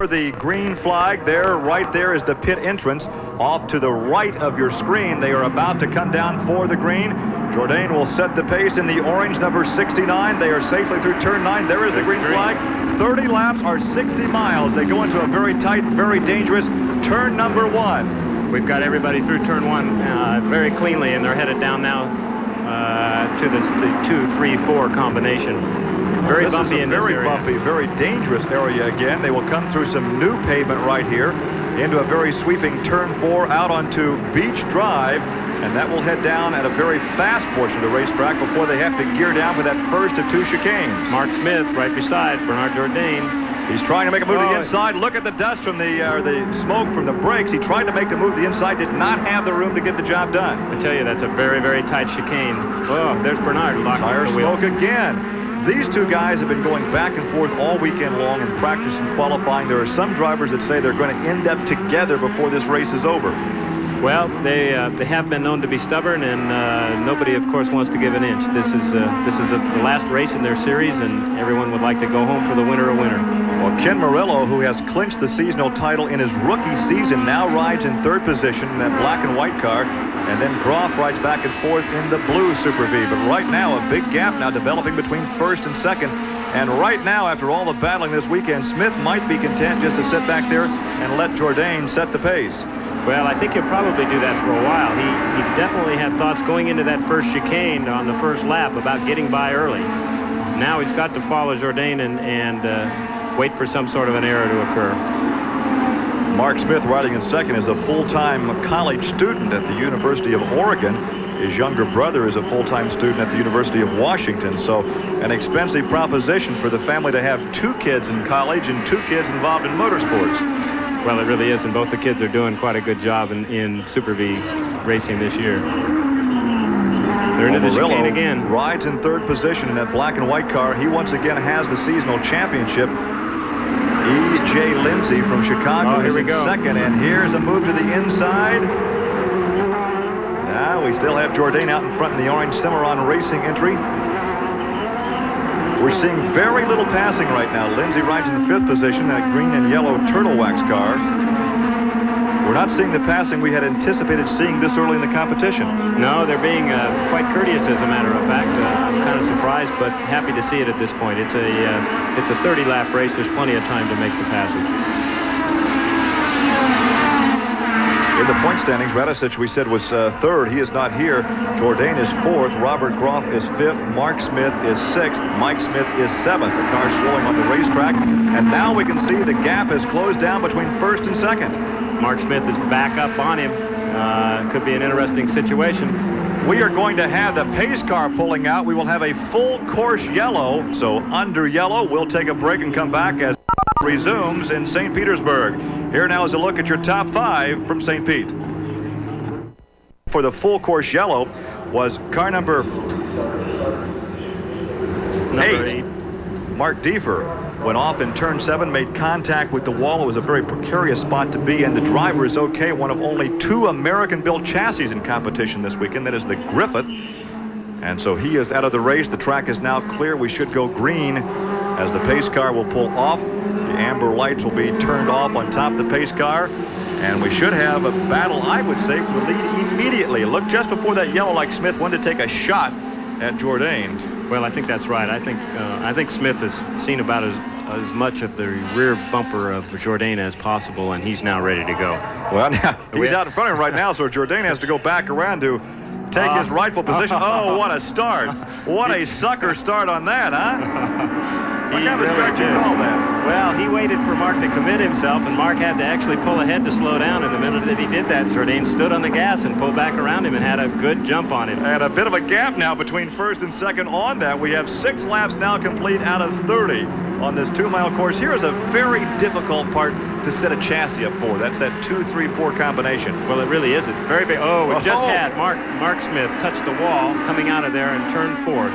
The green flag there, right there is the pit entrance. Off to the right of your screen, they are about to come down for the green. Jourdain will set the pace in the orange, number 69. They are safely through turn 9. There is the green flag. 30 laps are 60 miles. They go into a very tight, very dangerous turn number 1. We've got everybody through turn 1 very cleanly, and they're headed down now to the 2, 3, 4 combination. Very bumpy in this area. Very bumpy, very dangerous area again. They will come through some new pavement right here into a very sweeping turn 4 out onto Beach Drive, and that will head down at a very fast portion of the racetrack before they have to gear down for that first of 2 chicanes. Mark Smith right beside Bernard Jourdain. He's trying to make a move to the inside. Look at the dust from the smoke from the brakes. He tried to make the move to the inside, did not have the room to get the job done. I tell you, that's a very, very tight chicane. Oh, there's Bernard locking tire the wheel. smoke again. These two guys have been going back and forth all weekend long in practice and qualifying. There are some drivers that say they're going to end up together before this race is over. Well, they have been known to be stubborn, and nobody, of course, wants to give an inch. This is the last race in their series, and everyone would like to go home for the winner of winner. Well, Ken Morello, who has clinched the seasonal title in his rookie season, now rides in 3rd position in that black and white car. And then Groff rides back and forth in the blue Super V. But right now, a big gap now developing between 1st and 2nd. And right now, after all the battling this weekend, Smith might be content just to sit back there and let Jourdain set the pace. Well, I think he'll probably do that for a while. He definitely had thoughts going into that first chicane on the first lap about getting by early. Now he's got to follow Jourdain and wait for some sort of an error to occur. Mark Smith, riding in 2nd, is a full-time college student at the University of Oregon. His younger brother is a full-time student at the University of Washington. So an expensive proposition for the family to have 2 kids in college and 2 kids involved in motorsports. Well, it really is, and both the kids are doing quite a good job in Super V racing this year. They're into the chicane again. Rides in 3rd position in that black and white car. He once again has the seasonal championship. E.J. Lindsay from Chicago is in 2nd, and here's a move to the inside. Now we still have Jourdain out in front in the orange Cimarron Racing entry. We're seeing very little passing right now. Lindsay rides in the 5th position, that green and yellow Turtle Wax car. We're not seeing the passing we had anticipated seeing this early in the competition. No, they're being quite courteous, as a matter of fact. I'm kind of surprised, but happy to see it at this point. It's a 30-lap race. There's plenty of time to make the passage. In the point standings, Radicic, we said, was 3rd. He is not here. Jourdain is 4th. Robert Groff is 5th. Mark Smith is 6th. Mike Smith is 7th. The car slowing on the racetrack. And now we can see the gap is closed down between 1st and 2nd. Mark Smith is back up on him. Could be an interesting situation. We are going to have the pace car pulling out. We will have a full course yellow. So under yellow, we'll take a break and come back as resumes in St. Petersburg. Here now is a look at your top 5 from St. Pete. For the full course yellow was car number 8. Mark Diefer went off in turn 7, made contact with the wall. It was a very precarious spot to be in. The driver is okay. One of only 2 American-built chassis in competition this weekend. That is the Griffith. And so he is out of the race. The track is now clear. We should go green as the pace car will pull off. The amber lights will be turned off on top of the pace car. And we should have a battle, I would say, for the lead immediately. Look, just before that yellow, like Smith wanted to take a shot at Jourdain. Well, I think that's right. I think Smith has seen about as much of the rear bumper of Jourdain as possible, and he's now ready to go. Well, now he's out in front of him right now, so Jourdain has to go back around to take his rightful position. Oh, what a start. What a sucker start on that, huh? What kind of start you call that? Well, he waited for Mark to commit himself, and Mark had to actually pull ahead to slow down. And the minute that he did that, Jourdain stood on the gas and pulled back around him and had a good jump on him. And a bit of a gap now between 1st and 2nd on that. We have 6 laps now complete out of 30 on this 2-mile course. Here is a very difficult part to set a chassis up for. That's that 2, 3, 4 combination. Well, it really is. It's very big. Oh, it just had Mark Smith touch the wall coming out of there and turn forward.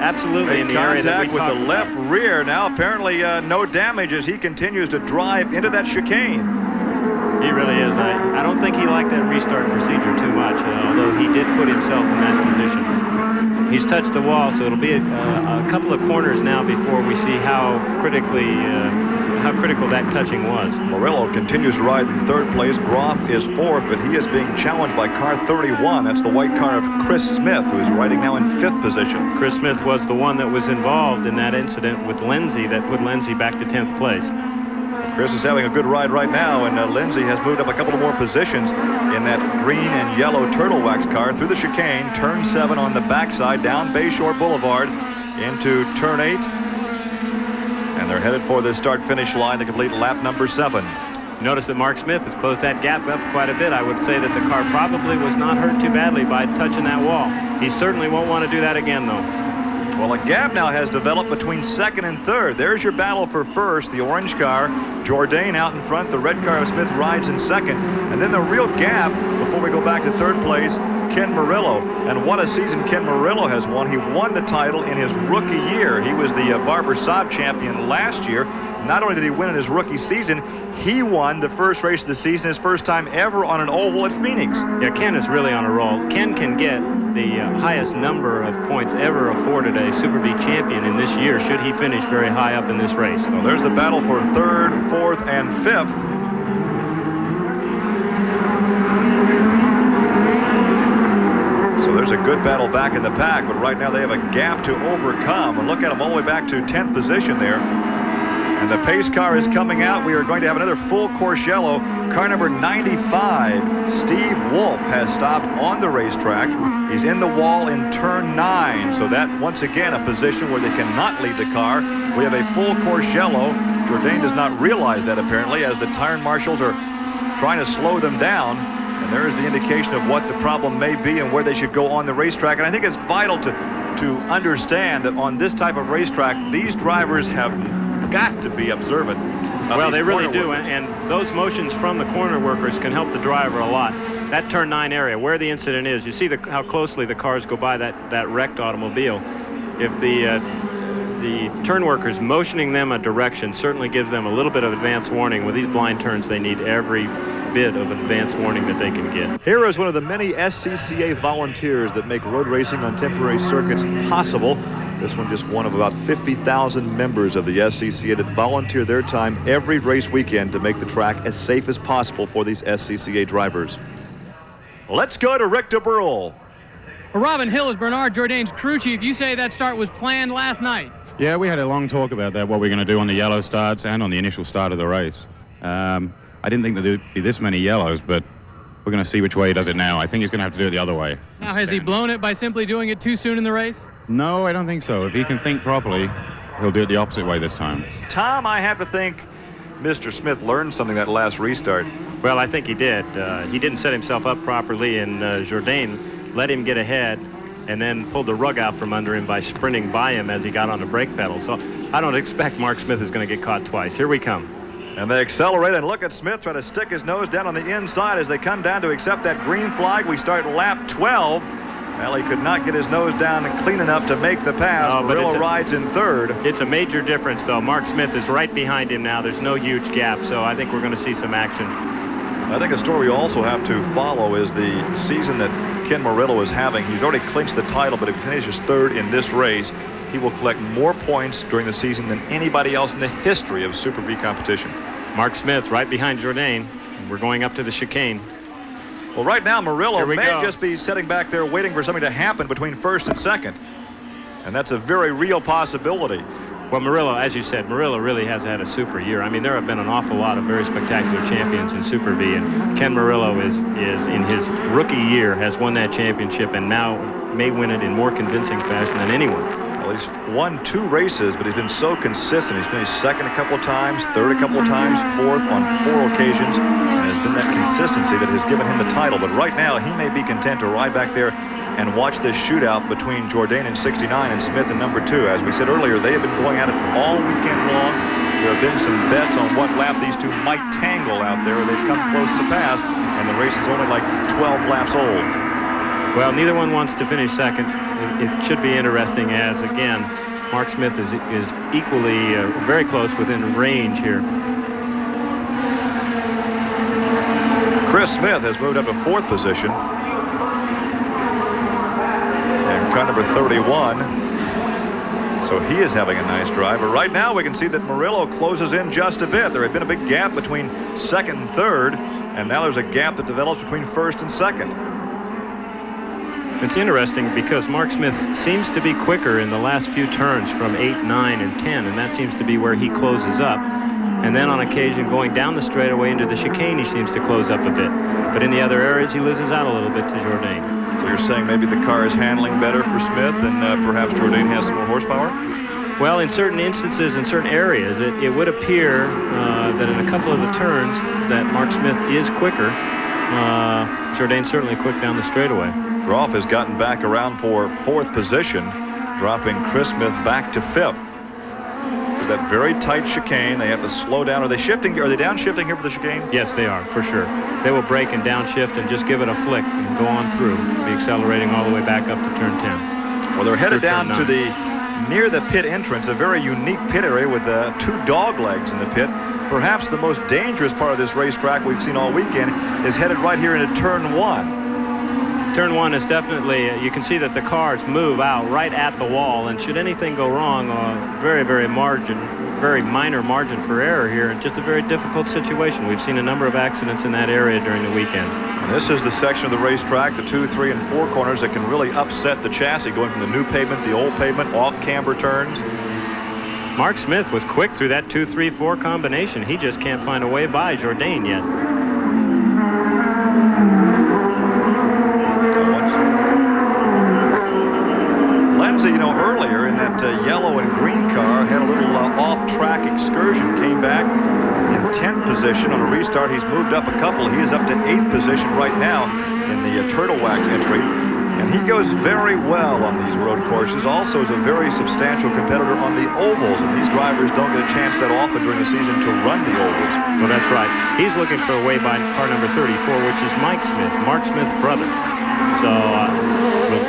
Absolutely in the area that we with the left rear. Now apparently no damage as he continues to drive into that chicane. He really is. I don't think he liked that restart procedure too much, although he did put himself in that position. He's touched the wall, so it'll be a couple of corners now before we see how critically how critical that touching was. Murillo continues to ride in third place. Groff is fourth, but he is being challenged by car 31. That's the white car of Chris Smith, who is riding now in fifth position. Chris Smith was the one that was involved in that incident with Lindsay that put Lindsay back to 10th place. Chris is having a good ride right now, and Lindsay has moved up a couple of more positions in that green and yellow turtle wax car through the chicane, turn 7 on the backside, down Bayshore Boulevard into turn 8. And they're headed for the start-finish line to complete lap number 7. Notice that Mark Smith has closed that gap up quite a bit. I would say that the car probably was not hurt too badly by touching that wall. He certainly won't want to do that again, though. Well, a gap now has developed between second and third. There's your battle for first. The orange car, Jourdain out in front. The red car of Smith rides in second. And then the real gap, before we go back to third place, Ken Murillo. And what a season Ken Murillo has won. He won the title in his rookie year. He was the Barber Saab champion last year. Not only did he win in his rookie season, he won the first race of the season, his first time ever on an oval at Phoenix. Yeah, Ken is really on a roll. Ken can get the highest number of points ever afforded a Super B champion in this year, should he finish very high up in this race. Well, there's the battle for third, fourth, and fifth. So there's a good battle back in the pack, but right now they have a gap to overcome. And look at them all the way back to 10th position there. And the pace car is coming out. We are going to have another full course yellow. Car number 95, Steve Wolf, has stopped on the racetrack. He's in the wall in turn 9. So that, once again, a position where they cannot leave the car. We have a full course yellow. Jourdain does not realize that, apparently, as the tire marshals are trying to slow them down. And there is the indication of what the problem may be and where they should go on the racetrack. And I think it's vital to understand that on this type of racetrack, these drivers have got to be observant. Well, they really do, and those motions from the corner workers can help the driver a lot. That turn 9 area, where the incident is, you see how closely the cars go by that wrecked automobile. If the turn workers motioning them a direction certainly gives them a little bit of advance warning. With these blind turns, they need every bit of advance warning that they can get. Here is one of the many SCCA volunteers that make road racing on temporary circuits possible. This one just one of about 50,000 members of the SCCA that volunteer their time every race weekend to make the track as safe as possible for these SCCA drivers. Let's go to Rick DeBrule. Well, Robin Hill is Bernard Jourdain's crew chief. You say that start was planned last night. Yeah, we had a long talk about that, what we're going to do on the yellow starts and on the initial start of the race. I didn't think there'd be this many yellows, but we're going to see which way he does it now. I think he's going to have to do it the other way. Now, has he blown it by simply doing it too soon in the race? No, I don't think so. If he can think properly, he'll do it the opposite way this time. Tom, I have to think Mr. Smith learned something that last restart. Well, I think he did. He didn't set himself up properly, and Jourdain let him get ahead and then pulled the rug out from under him by sprinting by him as he got on the brake pedal. So I don't expect Mark Smith is going to get caught twice. Here we come. And they accelerate, and look at Smith trying to stick his nose down on the inside as they come down to accept that green flag. We start lap 12. Well, he could not get his nose down and clean enough to make the pass. Murillo rides in third. It's a major difference, though. Mark Smith is right behind him now. There's no huge gap, so I think we're going to see some action. I think a story we also have to follow is the season that Ken Murillo is having. He's already clinched the title, but if he finishes third in this race, he will collect more points during the season than anybody else in the history of Super V competition. Mark Smith right behind Jourdain. We're going up to the chicane. Well, right now, Murillo may just be sitting back there waiting for something to happen between first and second. And that's a very real possibility. Well, Murillo, as you said, Murillo really has had a super year. I mean, there have been an awful lot of very spectacular champions in Super V, and Ken Murillo is in his rookie year has won that championship and now may win it in more convincing fashion than anyone. Well, he's won 2 races, but he's been so consistent. He's finished second a couple of times, third a couple of times, fourth on 4 occasions, and it's been that consistency that has given him the title. But right now, he may be content to ride back there and watch this shootout between Jourdain in 69 and Smith in number 2. As we said earlier, they have been going at it all weekend long. There have been some bets on what lap these two might tangle out there. They've come close in the past, and the race is only like 12 laps old. Well, neither one wants to finish second. It should be interesting as, again, Mark Smith is equally very close within range here. Chris Smith has moved up to 4th position. And car number 31. So So he is having a nice drive. But right now we can see that Murillo closes in just a bit. There had been a big gap between second and third, and now there's a gap that develops between first and second. It's interesting because Mark Smith seems to be quicker in the last few turns from 8, 9, and 10, and that seems to be where he closes up. And then on occasion going down the straightaway into the chicane, he seems to close up a bit. But in the other areas, he loses out a little bit to Jourdain. So you're saying maybe the car is handling better for Smith and perhaps Jourdain has some more horsepower? Well, in certain instances, in certain areas, it would appear that in a couple of the turns that Mark Smith is quicker. Jourdain's certainly quick down the straightaway. Groff has gotten back around for fourth position, dropping Chris Smith back to fifth. So that very tight chicane, they have to slow down. Are they shifting? Are they downshifting here for the chicane? Yes, they are, for sure. They will brake and downshift and just give it a flick and go on through, be accelerating all the way back up to turn 10. Well, they're headed down to the near the pit entrance, a very unique pit area with 2 dog legs in the pit. Perhaps the most dangerous part of this racetrack we've seen all weekend is headed right here into turn 1. Turn 1 is definitely, you can see that the cars move out right at the wall, and should anything go wrong, very minor margin for error here, and just a very difficult situation. We've seen a number of accidents in that area during the weekend. And this is the section of the racetrack, the 2, 3, and 4 corners that can really upset the chassis, going from the new pavement, the old pavement, off camber turns. Mark Smith was quick through that 2, 3, 4 combination. He just can't find a way by Jourdain yet. Lindsay, you know, earlier in that yellow and green car, had a little off-track excursion, came back in 10th position. On a restart, he's moved up a couple. He is up to 8th position right now in the Turtle Wax entry. And he goes very well on these road courses. Also is a very substantial competitor on the ovals. And these drivers don't get a chance that often during the season to run the ovals. Well, that's right. He's looking for a way by car number 34, which is Mike Smith, Mark Smith's brother. So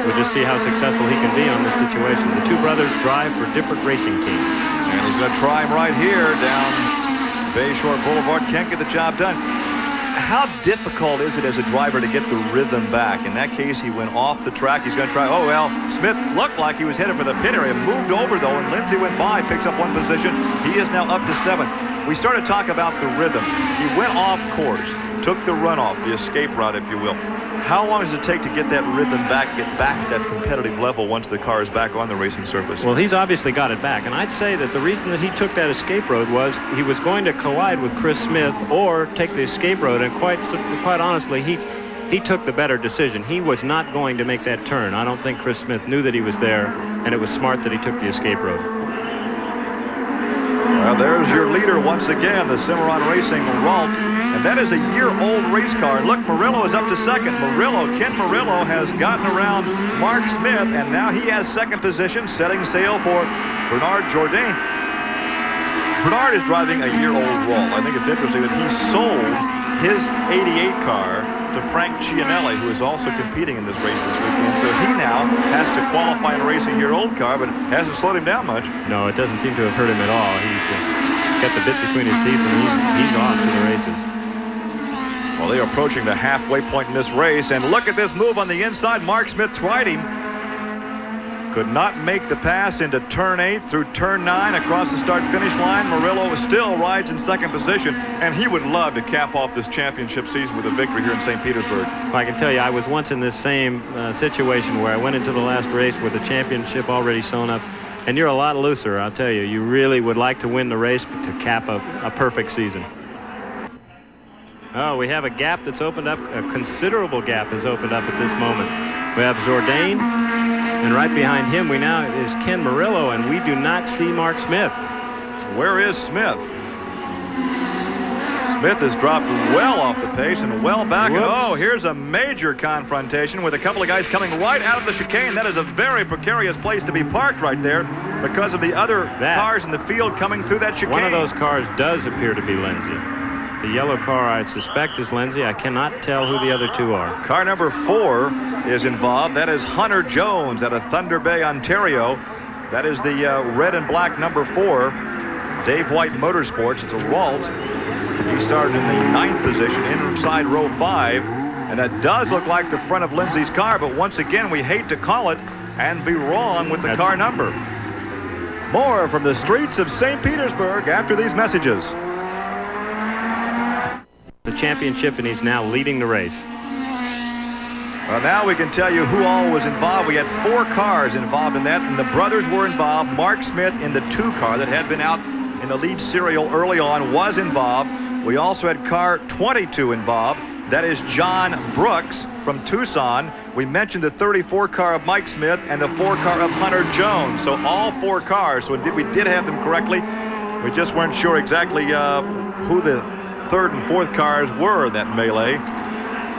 we'll just see how successful he can be on this situation. The 2 brothers drive for different racing teams. And he's going to try him right here down Bayshore Boulevard. Can't get the job done. How difficult is it as a driver to get the rhythm back? In that case, he went off the track. He's going to try. Oh, well, Smith looked like he was headed for the pit area. Moved over, though, and Lindsay went by, picks up 1 position. He is now up to 7th. We started to talk about the rhythm. He went off course, took the runoff, the escape route, if you will. How long does it take to get that rhythm back, get back to that competitive level once the car is back on the racing surface? Well, he's obviously got it back, and I'd say that the reason that he took that escape road was he was going to collide with Chris Smith or take the escape road, and quite honestly, he took the better decision. He was not going to make that turn. I don't think Chris Smith knew that he was there, and it was smart that he took the escape road. Well, there's your leader once again, the Cimarron Racing Ralt. And that is a year-old race car. Look, Murillo is up to second. Ken Murillo has gotten around Mark Smith, and now he has 2nd position, setting sail for Bernard Jourdain. Bernard is driving a year-old Ralt. I think it's interesting that he sold his 88 car to Frank Cianelli, who is also competing in this race this weekend. So he now has to qualify and race a year-old car, but it hasn't slowed him down much. No, it doesn't seem to have hurt him at all. He's got the bit between his teeth, and he's off to the races. Well, they are approaching the halfway point in this race, and look at this move on the inside. Mark Smith tried him. Could not make the pass into turn 8 through turn 9 across the start-finish line. Murillo still rides in 2nd position, and he would love to cap off this championship season with a victory here in St. Petersburg. I can tell you, I was once in this same situation where I went into the last race with a championship already sewn up, and you're a lot looser, I'll tell you. You really would like to win the race to cap a perfect season. Oh, we have a gap that's opened up. A considerable gap has opened up at this moment. We have Jourdain, and right behind him we now is Ken Murillo, and we do not see Mark Smith. Where is Smith? Smith has dropped well off the pace and well back. And oh, here's a major confrontation with a couple of guys coming right out of the chicane. That is a very precarious place to be parked right there because of the other cars in the field coming through that chicane. One of those cars does appear to be Lindsay. The yellow car, I suspect, is Lindsay. I cannot tell who the other 2 are. Car number 4 is involved. That is Hunter Jones out of Thunder Bay, Ontario. That is the red and black number 4. Dave White Motorsports. It's a Ralt. He started in the 9th position inside row 5. And that does look like the front of Lindsay's car. But once again, we hate to call it and be wrong with the car number. More from the streets of St. Petersburg after these messages. The championship, and he's now leading the race. Well, now we can tell you who all was involved. We had 4 cars involved in that, and the brothers were involved. Mark Smith in the 2 car that had been out in the lead serial early on was involved. We also had car 22 involved. That is John Brooks from Tucson. We mentioned the 34 car of Mike Smith and the 4 car of Hunter Jones. So all 4 cars. So indeed we did have them correctly. We just weren't sure exactly who the 3rd and 4th cars were in that melee.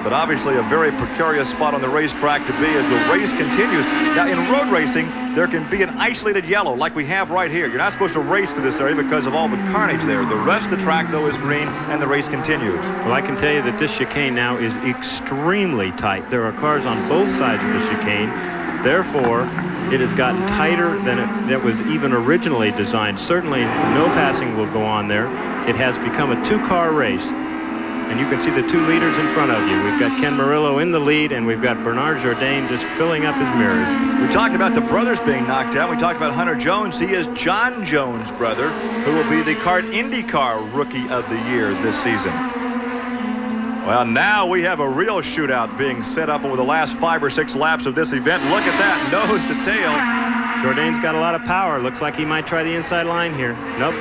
But obviously a very precarious spot on the racetrack to be as the race continues. Now in road racing, there can be an isolated yellow like we have right here. You're not supposed to race through this area because of all the carnage there. The rest of the track, though, is green, and the race continues. Well, I can tell you that this chicane now is extremely tight. There are cars on both sides of the chicane. Therefore, it has gotten tighter than it was even originally designed. Certainly, no passing will go on there. It has become a 2-car race. And you can see the 2 leaders in front of you. We've got Ken Murillo in the lead, and we've got Bernard Jourdain just filling up his mirrors. We talked about the brothers being knocked out. We talked about Hunter Jones. He is John Jones' brother, who will be the CART IndyCar Rookie of the Year this season. Well, now we have a real shootout being set up over the last 5 or 6 laps of this event. Look at that, nose to tail. Jourdain's got a lot of power. Looks like he might try the inside line here. Nope,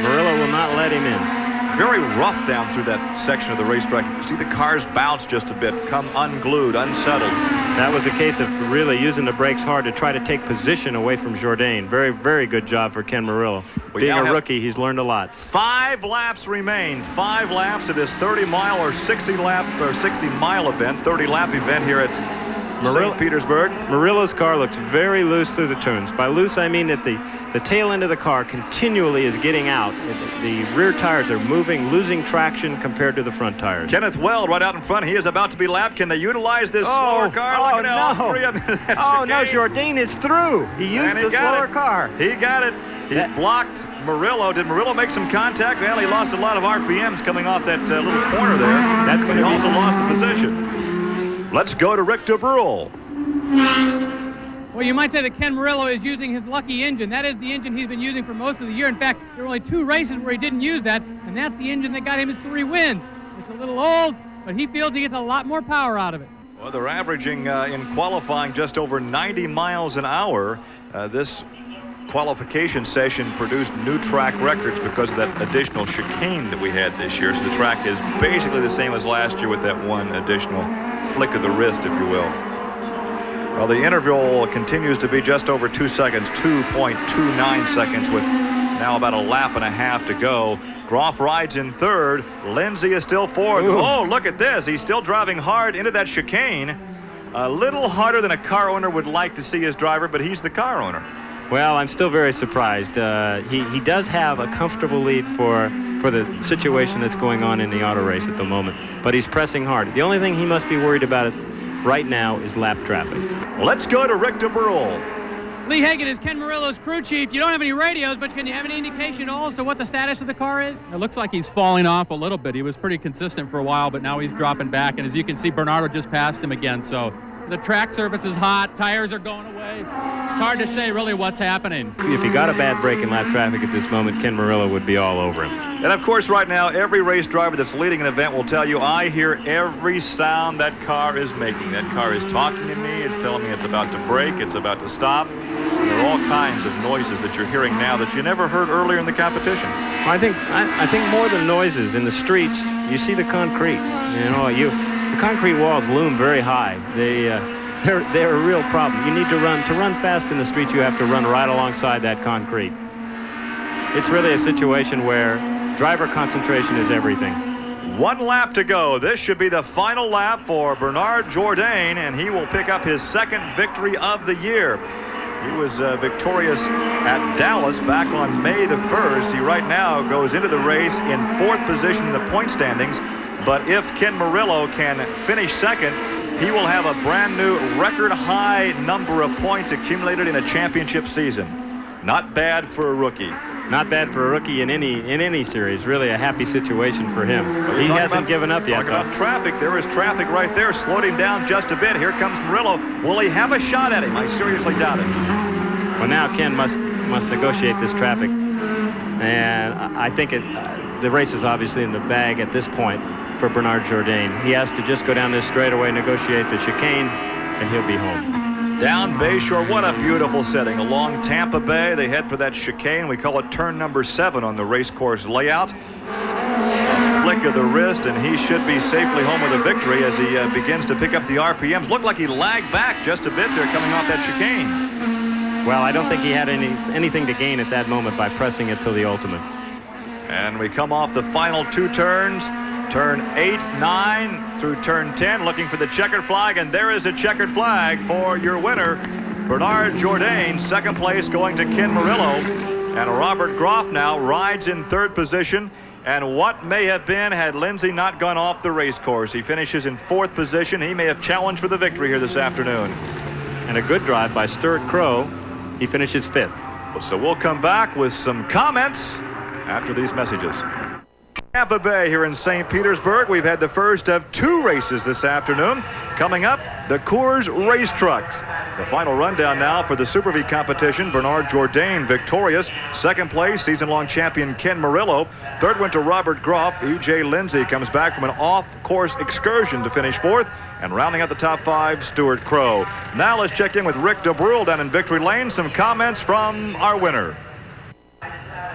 Murillo will not let him in. Very rough down through that section of the racetrack. You can see the cars bounce just a bit, come unglued, unsettled. That was a case of really using the brakes hard to try to take position away from Jourdain. Very, very good job for Ken Murillo. Being a rookie, he's learned a lot. 5 laps remain. 5 laps of this 30-mile or 60-mile event, 30-lap event here at St. Petersburg. Murillo's car looks very loose through the turns. By loose, I mean that the tail end of the car continually is getting out. The rear tires are moving, losing traction compared to the front tires. Kenneth Weld right out in front. He is about to be lapped. Can they utilize this slower car? Look at all 3 of them. Oh, no, Jourdain is through. He used the slower car. He got it. He blocked Murillo. Did Murillo make some contact? Well, he lost a lot of RPMs coming off that little corner there. That's going to be also lost a position. Let's go to Rick DeBrule. Well, you might say that Ken Murillo is using his lucky engine. That is the engine he's been using for most of the year. In fact, there were only 2 races where he didn't use that, and that's the engine that got him his 3 wins. It's a little old, but he feels he gets a lot more power out of it. Well, they're averaging in qualifying just over 90 miles an hour. This qualification session produced new track records because of that additional chicane that we had this year. So the track is basically the same as last year with that one additional flick of the wrist, if you will. Well, the interval continues to be just over 2 seconds, 2.29 seconds, with now about a lap and a half to go. Groff rides in 3rd. Lindsay is still 4th. Ooh. Oh, look at this. He's still driving hard into that chicane. A little harder than a car owner would like to see his driver, but he's the car owner. Well, I'm still very surprised. He does have a comfortable lead for the situation that's going on in the auto race at the moment, but he's pressing hard. The only thing he must be worried about right now is lap traffic. Let's go to Rick DeBrule. Lee Hagan is Ken Murillo's crew chief. You don't have any radios, but can you have any indication at all as to what the status of the car is? It looks like he's falling off a little bit. He was pretty consistent for a while, but now he's dropping back, and as you can see, Bernardo just passed him again, so the track surface is hot, tires are going away. It's hard to say really what's happening. If he got a bad break in lap traffic at this moment, Ken Murillo would be all over him. And of course, right now, every race driver that's leading an event will tell you, I hear every sound that car is making. That car is talking to me, it's telling me it's about to brake, it's about to stop. And there are all kinds of noises that you're hearing now that you never heard earlier in the competition. I think more than noises in the streets, you see the concrete. The concrete walls loom very high. They're a real problem. You need to run fast in the streets. You have to run right alongside that concrete. It's really a situation where driver concentration is everything. 1 lap to go. This should be the final lap for Bernard Jourdain, and he will pick up his 2nd victory of the year. He was victorious at Dallas back on May the 1st. He right now goes into the race in 4th position in the point standings. But if Ken Murillo can finish 2nd, he will have a brand new record high number of points accumulated in a championship season. Not bad for a rookie. Not bad for a rookie in any series. Really a happy situation for him. He hasn't given up yet. Talk about traffic. There is traffic right there. Slowed him down just a bit. Here comes Murillo. Will he have a shot at him? I seriously doubt it. Well, now Ken must negotiate this traffic. And I think the race is obviously in the bag at this point for Bernard Jourdain. He has to just go down this straightaway, negotiate the chicane, and he'll be home. Down Bayshore, what a beautiful setting. Along Tampa Bay, they head for that chicane. We call it turn number 7 on the race course layout. A flick of the wrist, and he should be safely home with a victory as he begins to pick up the RPMs. Looked like he lagged back just a bit there coming off that chicane. Well, I don't think he had anything to gain at that moment by pressing it till the ultimate. And we come off the final 2 turns. Turn 8, 9 through turn 10, looking for the checkered flag, and there is a checkered flag for your winner, Bernard Jourdain. Second place going to Ken Murillo, and Robert Groff now rides in 3rd position. And what may have been had Lindsay not gone off the race course. He finishes in 4th position. He may have challenged for the victory here this afternoon. And a good drive by Stuart Crow. He finishes 5th. So we'll come back with some comments after these messages. Tampa Bay here in St. Petersburg. We've had the first of 2 races this afternoon. Coming up, the Coors Race Trucks. The final rundown now for the Super V competition. Bernard Jourdain victorious. 2nd place, season-long champion Ken Murillo. 3rd went to Robert Groff. E.J. Lindsay comes back from an off-course excursion to finish 4th. And rounding out the top 5, Stuart Crow. Now let's check in with Rick DeBrule down in Victory Lane. Some comments from our winner.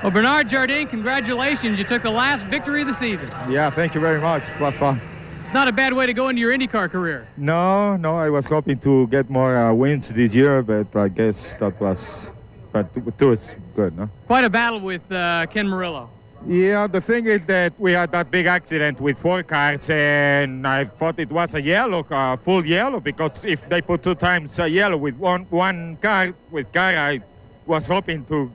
Well, Bernard Jourdain, congratulations. You took the last victory of the season. Yeah, thank you very much. It was fun. It's not a bad way to go into your IndyCar career. No, I was hoping to get more wins this year, but I guess that was, but 2 is good, no? Quite a battle with Ken Murillo. Yeah, the thing is that we had that big accident with 4 cars, and I thought it was a yellow, full yellow, because if they put 2 times a yellow with one car, I was hoping to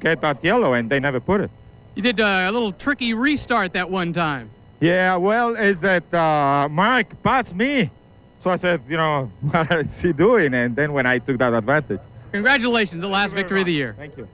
get that yellow, and they never put it. You did a little tricky restart that one time. Yeah, well, is that Mark passed me. So I said, you know, what is he doing? And then when I took that advantage. Congratulations, the last victory of the year. Thank you.